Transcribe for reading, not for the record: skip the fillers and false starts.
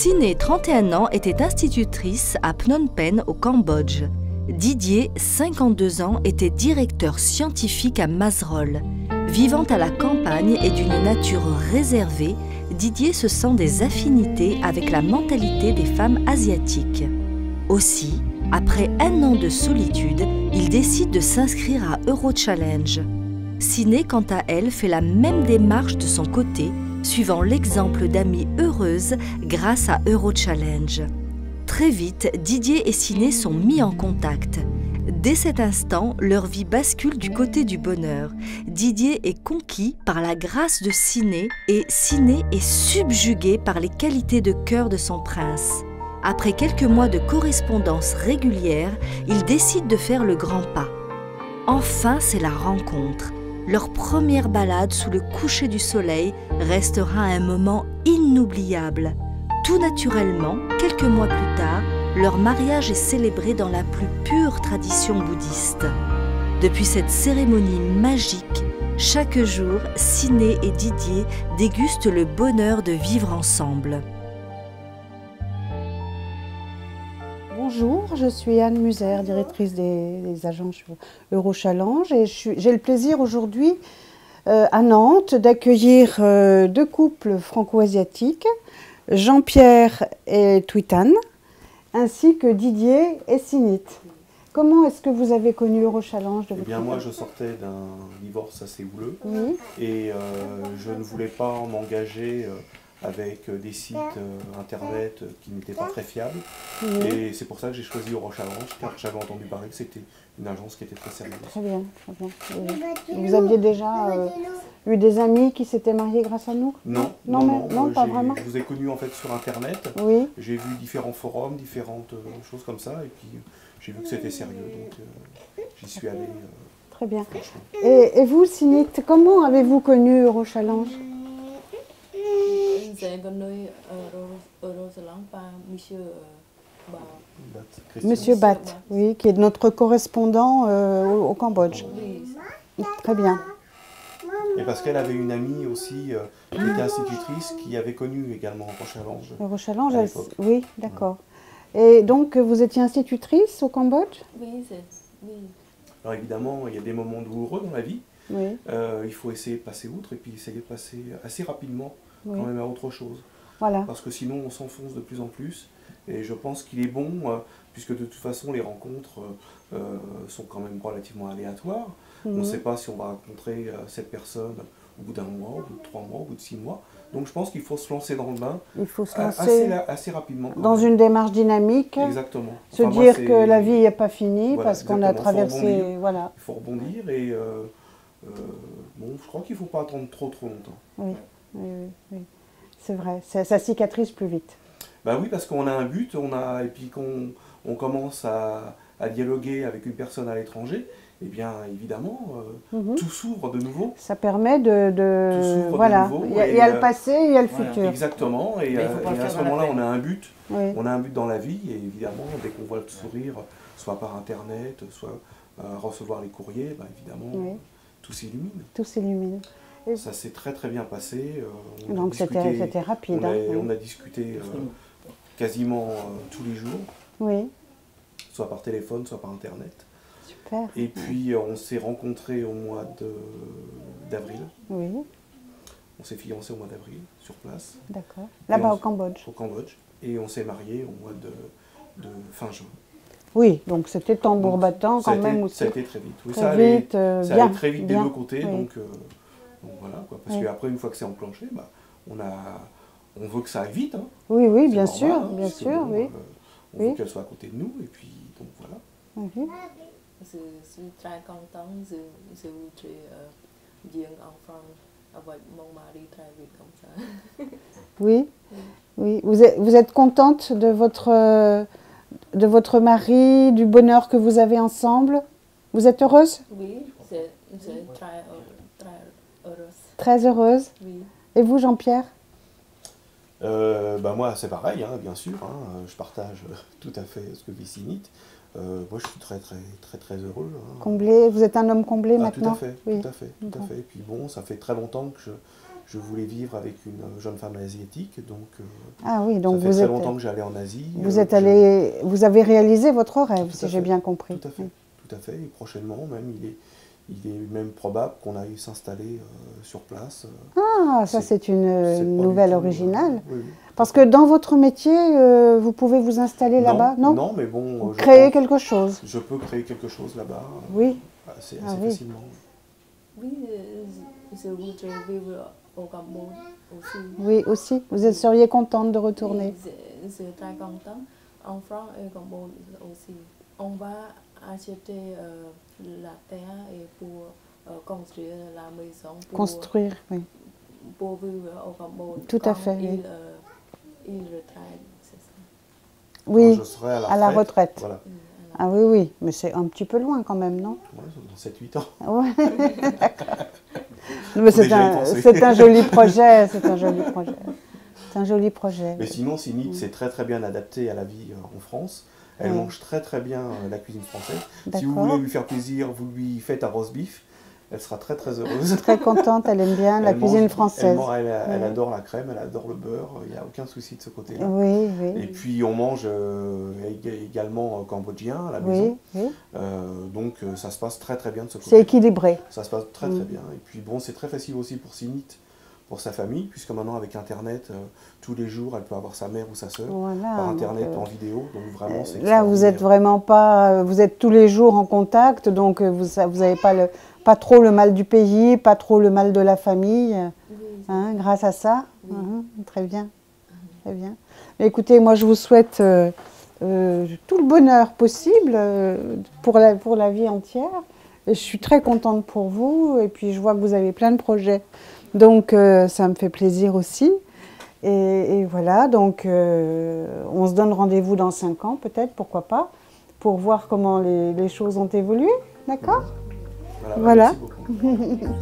Siné, 31 ans, était institutrice à Phnom Penh au Cambodge. Didier, 52 ans, était directeur scientifique à Mazerole. Vivant à la campagne et d'une nature réservée, Didier se sent des affinités avec la mentalité des femmes asiatiques. Aussi, après un an de solitude, il décide de s'inscrire à Eurochallenge. Siné, quant à elle, fait la même démarche de son côté, suivant l'exemple d'amies heureuses grâce à Eurochallenge. Très vite, Didier et Siné sont mis en contact. Dès cet instant, leur vie bascule du côté du bonheur. Didier est conquis par la grâce de Siné et Siné est subjuguée par les qualités de cœur de son prince. Après quelques mois de correspondance régulière, ils décident de faire le grand pas. Enfin, c'est la rencontre. Leur première balade sous le coucher du soleil restera un moment inoubliable. Tout naturellement, quelques mois plus tard, leur mariage est célébré dans la plus pure tradition bouddhiste. Depuis cette cérémonie magique, chaque jour, Siné et Didier dégustent le bonheur de vivre ensemble. Bonjour, je suis Anne Muser, directrice des agences Eurochallenge et j'ai le plaisir aujourd'hui à Nantes d'accueillir deux couples franco-asiatiques, Jean-Pierre et Thuy-Tan, ainsi que Didier et Sinit. Comment est-ce que vous avez connu Eurochallenge de votre Eh bien, moi, je sortais d'un divorce assez houleux et je ne voulais pas m'engager avec des sites internet qui n'étaient pas très fiables. Et c'est pour ça que j'ai choisi Eurochallenge, car j'avais entendu parler que c'était une agence qui était très sérieuse. Très bien, très bien. Et vous aviez déjà eu des amis qui s'étaient mariés grâce à nous? Non, pas vraiment. Je vous ai connu en fait sur internet. Oui. J'ai vu différents forums, différentes choses comme ça, et puis j'ai vu que c'était sérieux, donc j'y suis allé. Très bien. Et vous, Sinit, comment avez-vous connu Eurochallenge? Monsieur Bat, oui, qui est notre correspondant au Cambodge. Très bien. Et parce qu'elle avait une amie aussi qui était institutrice, qui avait connu également Eurochallenge. Eurochallenge, oui, d'accord. Et donc, vous étiez institutrice au Cambodge? Oui. Alors évidemment, il y a des moments douloureux dans la vie. Oui. Il faut essayer de passer outre et puis essayer de passer assez rapidement quand même à autre chose. Voilà. Parce que sinon, on s'enfonce de plus en plus. Et je pense qu'il est bon, puisque de toute façon, les rencontres sont quand même relativement aléatoires. On ne sait pas si on va rencontrer cette personne au bout d'un mois, au bout de 3 mois, au bout de 6 mois. Donc je pense qu'il faut se lancer dans le bain. Il faut se lancer assez rapidement. Dans une démarche dynamique. Exactement. Se dire que la vie n'est pas finie, voilà, parce qu'on a traversé. Voilà. Il faut rebondir et bon, je crois qu'il ne faut pas attendre trop longtemps. Oui. C'est vrai, ça cicatrise plus vite. Ben oui, parce qu'on a un but, et puis qu'on commence à dialoguer avec une personne à l'étranger, eh bien évidemment, tout s'ouvre de nouveau. Ça permet de voilà, de nouveau, il y a le passé, il y a le voilà, futur. Exactement, et à ce moment-là, on a un but. Oui. On a un but dans la vie, et évidemment, dès qu'on voit le sourire, soit par Internet, soit recevoir les courriers, ben évidemment, tout s'illumine. Tout s'illumine. Ça s'est très bien passé. Donc c'était rapide. On a discuté quasiment tous les jours, soit par téléphone, soit par Internet. Super. Et puis on s'est rencontrés au mois d'avril. Oui. On s'est fiancés au mois d'avril, sur place. D'accord. Là-bas au Cambodge. Au Cambodge. Et on s'est mariés au mois de fin juin. Oui, donc c'était tambour battant quand même aussi. Ça a été très vite. Oui, très ça allait très vite des bien. deux côtés. Donc voilà, quoi. Parce qu'après, une fois que c'est enclenché, bah, on veut que ça aille vite. Hein. Oui, bien normal, sûr, hein, bien sûr, bon, oui. On veut qu'elle soit à côté de nous, et puis donc voilà. Je suis très contente, je voudrais dire enfant avec mon mari très vite comme ça. Oui. Vous êtes contente de votre mari, du bonheur que vous avez ensemble? Vous êtes heureuse? Oui, c'est très heureuse. Très heureuse? Oui. Et vous, Jean-Pierre? Moi, c'est pareil, hein, bien sûr. Hein, je partage tout à fait ce que vit Sinit. Moi, je suis très heureux. Hein. Comblé, vous êtes un homme comblé maintenant? Tout à fait. Et puis bon, ça fait très longtemps que je voulais vivre avec une jeune femme asiatique, donc, ah oui, donc ça fait très longtemps que j'allais en Asie. Vous avez réalisé votre rêve, si j'ai bien compris. Tout à fait, tout à fait. Et prochainement, même, il est même probable qu'on aille s'installer sur place. Ah, ça c'est une nouvelle originale. Oui. Parce que dans votre métier, vous pouvez vous installer là-bas, non? Non, mais bon... Créer quelque chose. Je peux créer quelque chose là-bas. Oui. Assez oui. facilement. Oui, je voudrais vivre au Cambodge aussi. Oui, aussi. Vous seriez contente de retourner? Oui, je suis très contente. En France et au Cambodge aussi. On va acheter la terre et pour construire la maison. Construire, oui. Pour vivre au Cambodge. Tout à fait. Oui. Il retraite, c'est ça. Oui, je serai à la retraite. Voilà. Ah oui, oui, mais c'est un petit peu loin quand même, non? Oui, dans 7-8 ans. Ouais. Mais c'est un joli projet, c'est un joli projet. C'est un joli projet. Mais sinon, Sinit s'est très très bien adaptée à la vie en France. Elle mange très très bien la cuisine française. Si vous voulez lui faire plaisir, vous lui faites un roast beef. Elle sera très très heureuse. Très contente, elle aime bien la cuisine française. Elle adore la crème, elle adore le beurre, il n'y a aucun souci de ce côté-là. Oui, oui. Et puis on mange également cambodgien à la maison. Oui, oui. Donc ça se passe très très bien de ce côté. C'est équilibré. Ça se passe très très bien. Et puis bon, c'est très facile aussi pour Sinit, pour sa famille, puisque maintenant avec Internet, tous les jours, elle peut avoir sa mère ou sa sœur par Internet, en vidéo. Donc vraiment, c'est là, vous êtes vraiment pas, vous êtes tous les jours en contact, donc vous n'avez pas trop le mal du pays, pas trop le mal de la famille, hein, grâce à ça. Oui. Très bien, très bien. Mais écoutez, moi, je vous souhaite tout le bonheur possible pour la vie entière. Et je suis très contente pour vous, et puis je vois que vous avez plein de projets. Donc, ça me fait plaisir aussi. Et voilà, donc on se donne rendez-vous dans 5 ans, peut-être, pourquoi pas, pour voir comment les choses ont évolué, d'accord? Voilà. Merci beaucoup.